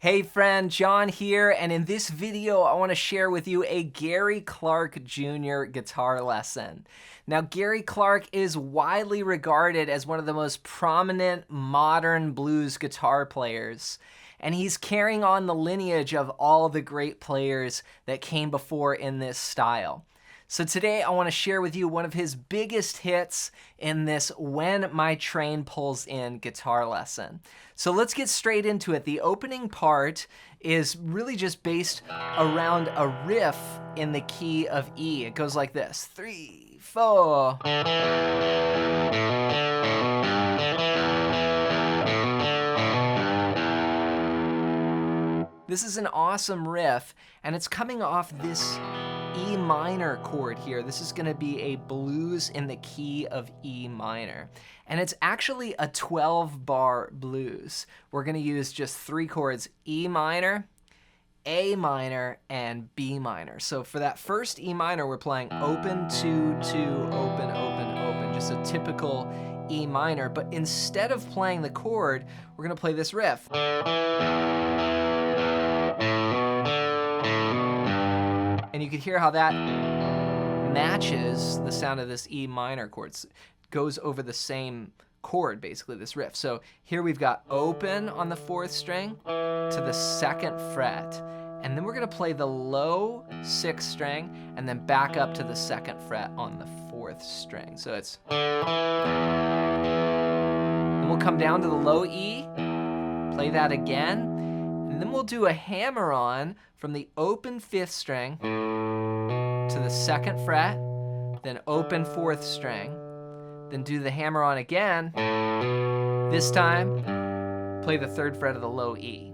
Hey friend, John here, and in this video I want to share with you a Gary Clark Jr. guitar lesson. Now, Gary Clark is widely regarded as one of the most prominent modern blues guitar players, and he's carrying on the lineage of all the great players that came before in this style. So today I want to share with you one of his biggest hits in this When My Train Pulls In guitar lesson. So let's get straight into it. The opening part is really just based around a riff in the key of E. It goes like this: 3, 4. This is an awesome riff, and it's coming off this E minor chord here. This is gonna be a blues in the key of E minor. And it's actually a 12-bar blues. We're gonna use just 3 chords: E minor, A minor, and B minor. So for that first E minor, we're playing open, 2, 2, open, open, open, just a typical E minor. But instead of playing the chord, we're gonna play this riff. And you can hear how that matches the sound of this E minor chord. It goes over the same chord, basically, this riff. So here we've got open on the 4th string to the 2nd fret. And then we're gonna play the low 6th string and then back up to the 2nd fret on the 4th string. So it's... And we'll come down to the low E, play that again, and then we'll do a hammer-on from the open 5th string to the 2nd fret, then open 4th string, then do the hammer-on again. This time, play the 3rd fret of the low E.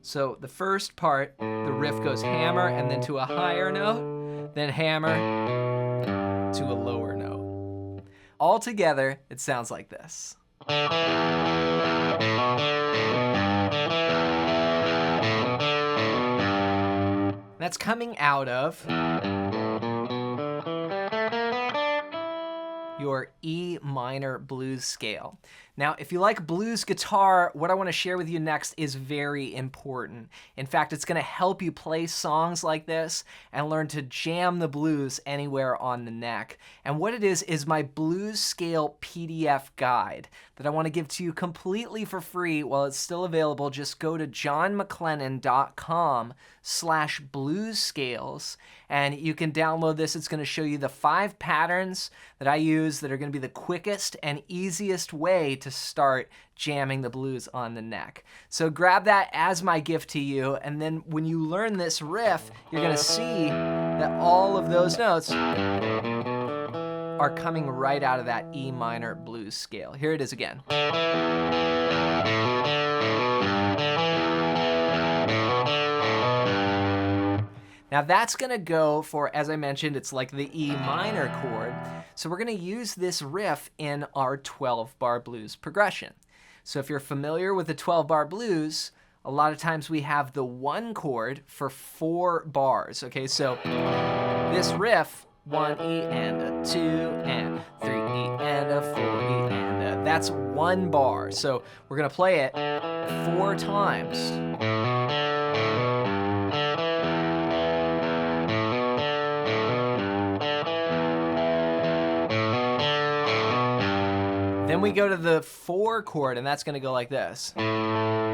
So the first part, the riff goes hammer and then to a higher note, then hammer to a lower note. All together, it sounds like this. That's coming out of your E minor blues scale. Now, if you like blues guitar, what I want to share with you next is very important. In fact, it's going to help you play songs like this and learn to jam the blues anywhere on the neck. And what it is my blues scale PDF guide that I want to give to you completely for free while it's still available. Just go to johnmcclennan.com/bluescales and you can download this. It's going to show you the 5 patterns that I use that are going to be the quickest and easiest way to start jamming the blues on the neck. So grab that as my gift to you, and then when you learn this riff, you're gonna see that all of those notes are coming right out of that E minor blues scale. Here it is again. Now that's gonna go for, as I mentioned, it's like the E minor chord. So we're gonna use this riff in our 12-bar blues progression. So if you're familiar with the 12-bar blues, a lot of times we have the 1 chord for 4 bars, okay? So this riff, 1 E and a 2 and 3 E and a 4 E and a, that's 1 bar. So we're gonna play it 4 times. Then we go to the 4 chord, and that's gonna go like this. I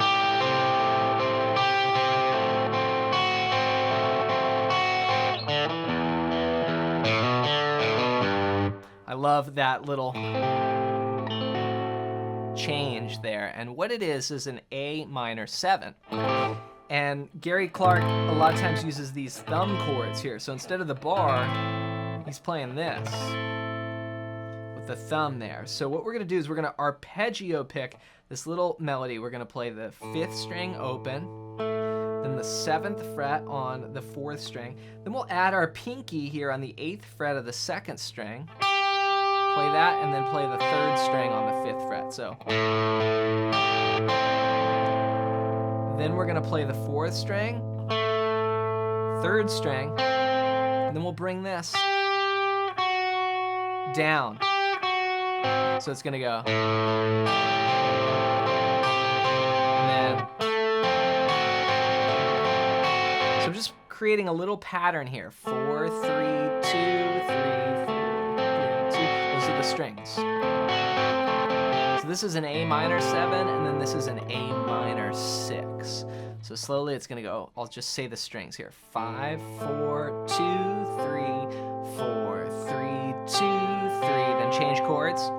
love that little change there. And what it is an A minor 7. And Gary Clark a lot of times uses these thumb chords here. So instead of the bar, he's playing this with the thumb there. So what we're gonna do is we're gonna arpeggio pick this little melody. We're gonna play the 5th string open, then the 7th fret on the 4th string. Then we'll add our pinky here on the 8th fret of the 2nd string. Play that, and then play the 3rd string on the 5th fret. So then we're gonna play the 4th string, 3rd string, and then we'll bring this down. So it's gonna go. And then So I'm just creating a little pattern here. 4, 3, 2, 3, 4, 3, 2. Those are the strings. So this is an A minor 7, and then this is an A minor 6. So slowly it's gonna go, I'll just say the strings here. 5, 4, 2, 3, 4, 3, 2, 3. Then change chords.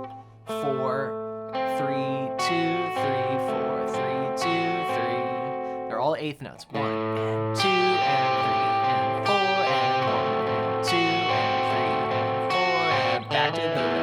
4, 3, 2, 3, 4, 3, 2, 3. They're all eighth notes. 1 and 2 and 3 and 4 and 1 and 2 and 3 and 4 and back to the riff.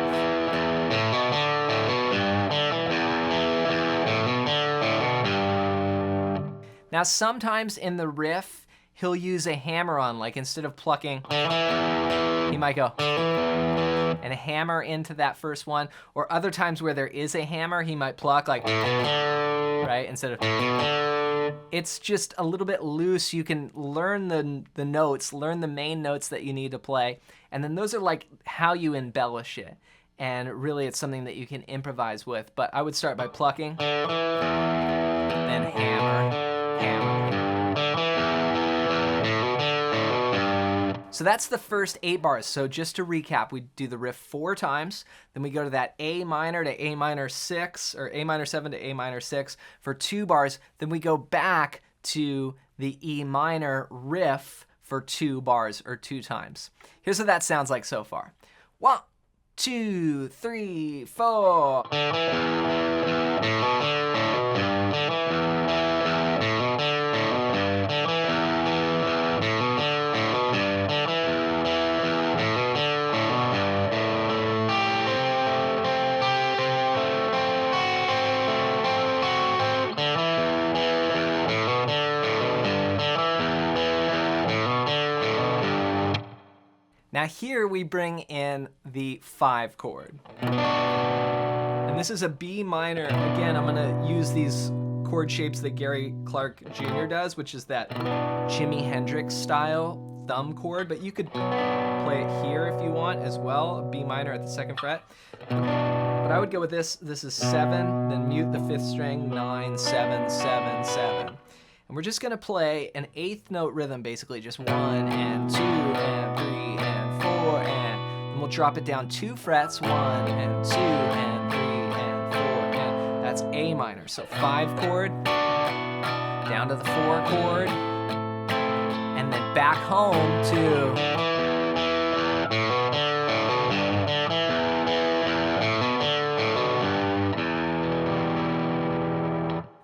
Now sometimes in the riff, he'll use a hammer-on, like instead of plucking, he might go and hammer into that first one. Or other times where there is a hammer, he might pluck like, right, instead of, it's just a little bit loose. You can learn the notes, learn the main notes that you need to play, and then those are like how you embellish it. And really it's something that you can improvise with. But I would start by plucking, then hammer, hammer. So that's the first 8 bars. So just to recap, we do the riff 4 times, then we go to that A minor to A minor 6, or A minor 7 to A minor 6 for 2 bars, then we go back to the E minor riff for 2 bars, or 2 times. Here's what that sounds like so far. 1, 2, 3, 4. Now here we bring in the 5 chord. And this is a B minor. Again, I'm gonna use these chord shapes that Gary Clark Jr. does, which is that Jimi Hendrix style thumb chord, but you could play it here if you want as well, a B minor at the 2nd fret. But I would go with this. This is 7, then mute the 5th string, 9, 7, 7, 7. And we're just gonna play an 8th note rhythm, basically just 1 and 2 and 3 and 4, and then we'll drop it down 2 frets, 1 and 2 and 3 and 4, and that's A minor. So 5 chord, down to the 4 chord, and then back home to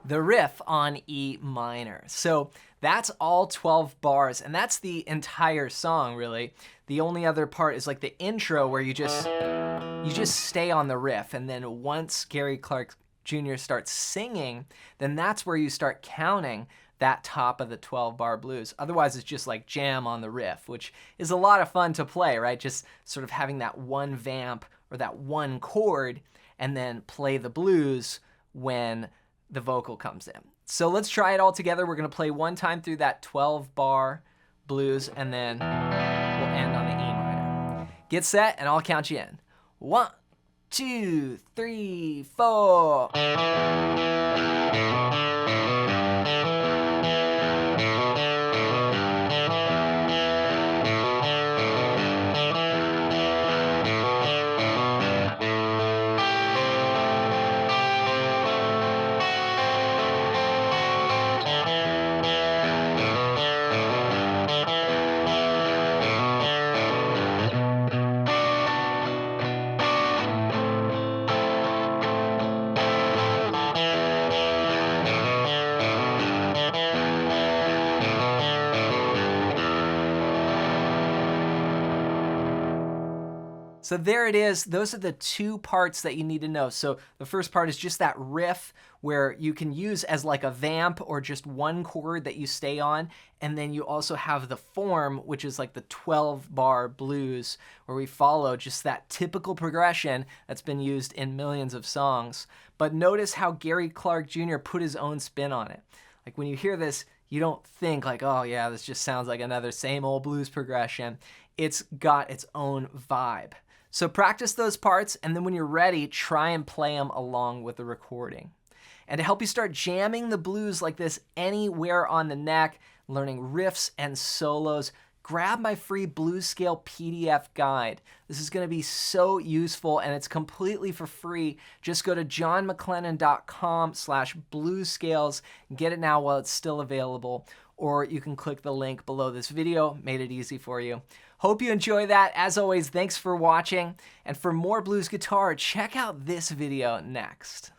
the riff on E minor. So that's all 12 bars, and that's the entire song, really. The only other part is like the intro where you just stay on the riff, and then once Gary Clark Jr. starts singing, then that's where you start counting that top of the 12-bar blues. Otherwise, it's just like jam on the riff, which is a lot of fun to play, right? Just sort of having that one vamp or that one chord, and then play the blues when the vocal comes in. So let's try it all together. We're gonna play one time through that 12-bar blues, and then we'll end on the E minor. Get set, and I'll count you in. 1, 2, 3, 4. So there it is. Those are the 2 parts that you need to know. So the first part is just that riff where you can use as like a vamp or just one chord that you stay on. And then you also have the form, which is like the 12-bar blues, where we follow just that typical progression that's been used in millions of songs. But notice how Gary Clark Jr. put his own spin on it. Like when you hear this, you don't think like, oh yeah, this just sounds like another same old blues progression. It's got its own vibe. So practice those parts, and then when you're ready, try and play them along with the recording. And to help you start jamming the blues like this anywhere on the neck, learning riffs and solos, grab my free blues scale PDF guide. This is going to be so useful, and it's completely for free. Just go to johnmclennan.com/bluescales. Get it now while it's still available, or you can click the link below this video. Made it easy for you. Hope you enjoy that. As always, thanks for watching. And for more blues guitar, check out this video next.